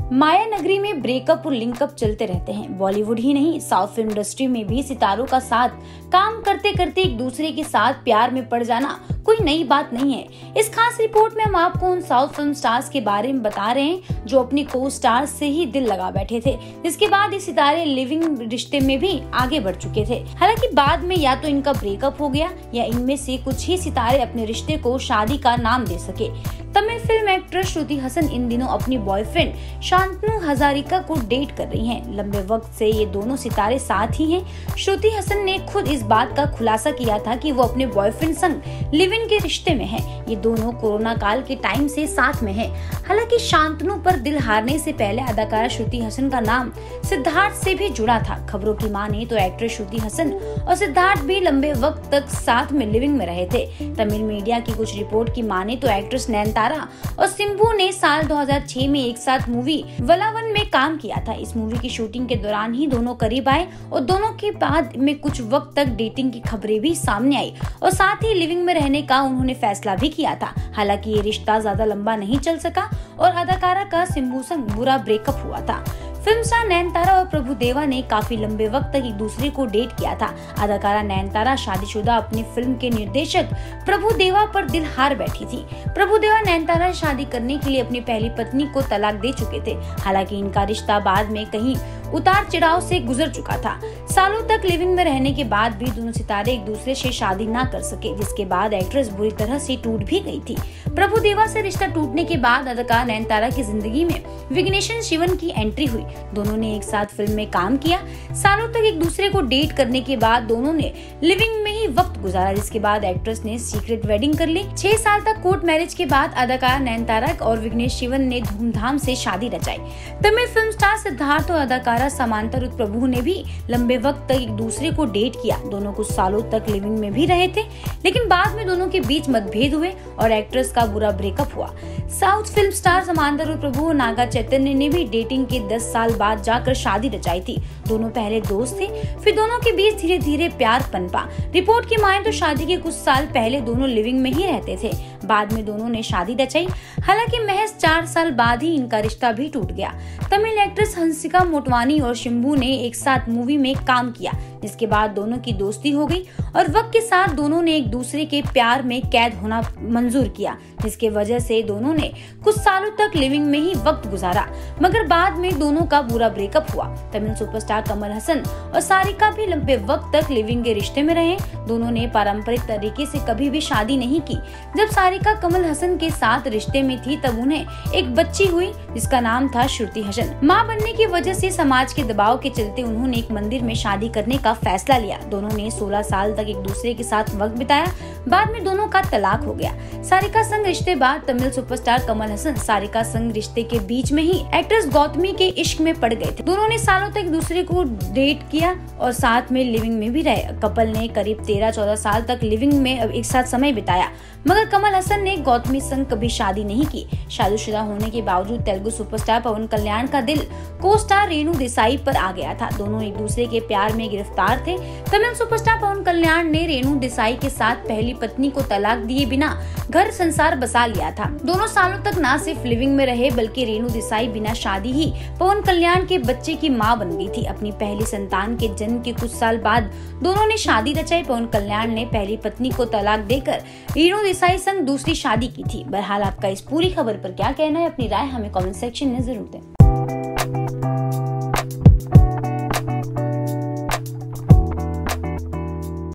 माया नगरी में ब्रेकअप और लिंकअप चलते रहते हैं। बॉलीवुड ही नहीं, साउथ फिल्म इंडस्ट्री में भी सितारों का साथ काम करते करते एक दूसरे के साथ प्यार में पड़ जाना कोई नई बात नहीं है। इस खास रिपोर्ट में हम आपको उन साउथ फिल्म स्टार्स के बारे में बता रहे हैं जो अपने को स्टार्स से ही दिल लगा बैठे थे, जिसके बाद ये सितारे लिविंग रिश्ते में भी आगे बढ़ चुके थे। हालांकि बाद में या तो इनका ब्रेकअप हो गया या इनमें से कुछ ही सितारे अपने रिश्ते को शादी का नाम दे सके। तमिल फिल्म एक्ट्रेस श्रुति हसन इन दिनों अपनी बॉयफ्रेंड शांतनु हजारिका को डेट कर रही हैं। लंबे वक्त से ये दोनों सितारे साथ ही हैं। श्रुति हसन ने खुद इस बात का खुलासा किया था कि वो अपने बॉयफ्रेंड संग लिव इन के रिश्ते में हैं। ये दोनों कोरोना काल के टाइम से साथ में हैं। हालांकि शांतनु पर दिल हारने से पहले अदाकारा श्रुति हसन का नाम सिद्धार्थ से भी जुड़ा था। खबरों की माने तो एक्ट्रेस श्रुति हसन और सिद्धार्थ भी लंबे वक्त तक साथ में लिविंग में रहे थे। तमिल मीडिया की कुछ रिपोर्ट की माने तो एक्ट्रेस नयनतारा और सिंबू ने साल 2006 में एक साथ मूवी वलावन में काम किया था। इस मूवी की शूटिंग के दौरान ही दोनों करीब आए और दोनों के बाद में कुछ वक्त तक डेटिंग की खबरें भी सामने आई और साथ ही लिविंग में रहने का उन्होंने फैसला भी किया था। हालांकि ये रिश्ता ज्यादा लंबा नहीं चल सका और अदाकारा का सिंबू संग बुरा ब्रेकअप हुआ था। फिल्म स्टार नयनतारा और प्रभुदेवा ने काफी लंबे वक्त तक एक दूसरे को डेट किया था। अदाकारा नयनतारा शादीशुदा अपनी फिल्म के निर्देशक प्रभुदेवा पर दिल हार बैठी थी। प्रभुदेवा नयनतारा से शादी करने के लिए अपनी पहली पत्नी को तलाक दे चुके थे। हालांकि इनका रिश्ता बाद में कहीं उतार चढ़ाव से गुजर चुका था। सालों तक लिविंग में रहने के बाद भी दोनों सितारे एक दूसरे से शादी ना कर सके, जिसके बाद एक्ट्रेस बुरी तरह से टूट भी गई थी। प्रभुदेवा से रिश्ता टूटने के बाद अदाकारा नयनतारा की जिंदगी में विघ्नेश शिवन की एंट्री हुई। दोनों ने एक साथ फिल्म में काम किया। सालों तक एक दूसरे को डेट करने के बाद दोनों ने लिविंग में ही वक्त गुजारा, जिसके बाद एक्ट्रेस ने सीक्रेट वेडिंग कर ली। 6 साल तक कोर्ट मैरिज के बाद अदाकारा नयनतारा और विघ्नेश शिवन ने धूमधाम से शादी रचाई। तमिल फिल्म स्टार सिद्धार्थ और अदाकारा समांता रुथ प्रभु ने भी लंबे वक्त तक एक दूसरे को डेट किया। दोनों कुछ सालों तक लिविंग में भी रहे थे, लेकिन बाद में दोनों के बीच मतभेद हुए और एक्ट्रेस का बुरा ब्रेकअप हुआ। South film star Samantha Ruth Prabhu और नागा चैतन्य ने भी डेटिंग के 10 साल बाद जाकर शादी रचाई थी। दोनों पहले दोस्त थे, फिर दोनों के बीच धीरे धीरे प्यार पनपा। रिपोर्ट की माने तो शादी के कुछ साल पहले दोनों लिविंग में ही रहते थे। बाद में दोनों ने शादी रचाई। हालांकि महज 4 साल बाद ही इनका रिश्ता भी टूट गया। तमिल एक्ट्रेस हंसिका मोटवानी और शिंबू ने एक साथ मूवी में काम किया, जिसके बाद दोनों की दोस्ती हो गई और वक्त के साथ दोनों ने एक दूसरे के प्यार में कैद होना मंजूर किया, जिसके वजह से दोनों ने कुछ सालों तक लिविंग में ही वक्त गुजारा। मगर बाद में दोनों का बुरा ब्रेकअप हुआ। तमिल सुपरस्टार कमल हसन और सारिका भी लंबे वक्त तक लिविंग के रिश्ते में रहे। दोनों ने पारंपरिक तरीके से कभी भी शादी नहीं की। जब सारिका कमल हसन के साथ रिश्ते में थी तब उन्हें एक बच्ची हुई, जिसका नाम था श्रुति हसन। मां बनने की वजह से समाज के दबाव के चलते उन्होंने एक मंदिर में शादी करने का फैसला लिया। दोनों ने 16 साल तक एक दूसरे के साथ वक्त बिताया। बाद में दोनों का तलाक हो गया। सारिका संग रिश्ते बाद तमिल सुपरस्टार कमल हसन सारिका संग रिश्ते के बीच में ही एक्ट्रेस गौतमी के इश्क में पड़ गए थे। दोनों ने सालों तक एक दूसरे को डेट किया और साथ में लिविंग में भी रहे। कपल ने करीब 13-14 साल तक लिविंग में एक साथ समय बिताया, मगर कमल हसन ने गौतमी संग कभी शादी नहीं की। शादीशुदा होने के बावजूद तेलुगु सुपरस्टार पवन कल्याण का दिल को स्टार रेणु देसाई पर आ गया था। दोनों एक दूसरे के प्यार में गिरफ्तार थे। तमिल सुपरस्टार पवन कल्याण ने रेणु देसाई के साथ पहली पत्नी को तलाक दिए बिना घर संसार बसा लिया था। दोनों सालों तक न सिर्फ लिविंग में रहे, बल्कि रेणु देसाई बिना शादी ही पवन कल्याण के बच्चे की मां बन गई थी। अपनी पहली संतान के जन्म के कुछ साल बाद दोनों ने शादी रचाई। पवन कल्याण ने पहली पत्नी को तलाक देकर रेणु देसाई संग दूसरी शादी की थी। बहरहाल आपका इस पूरी खबर पर क्या कहना है? अपनी राय हमें कमेंट सेक्शन में जरूर दें।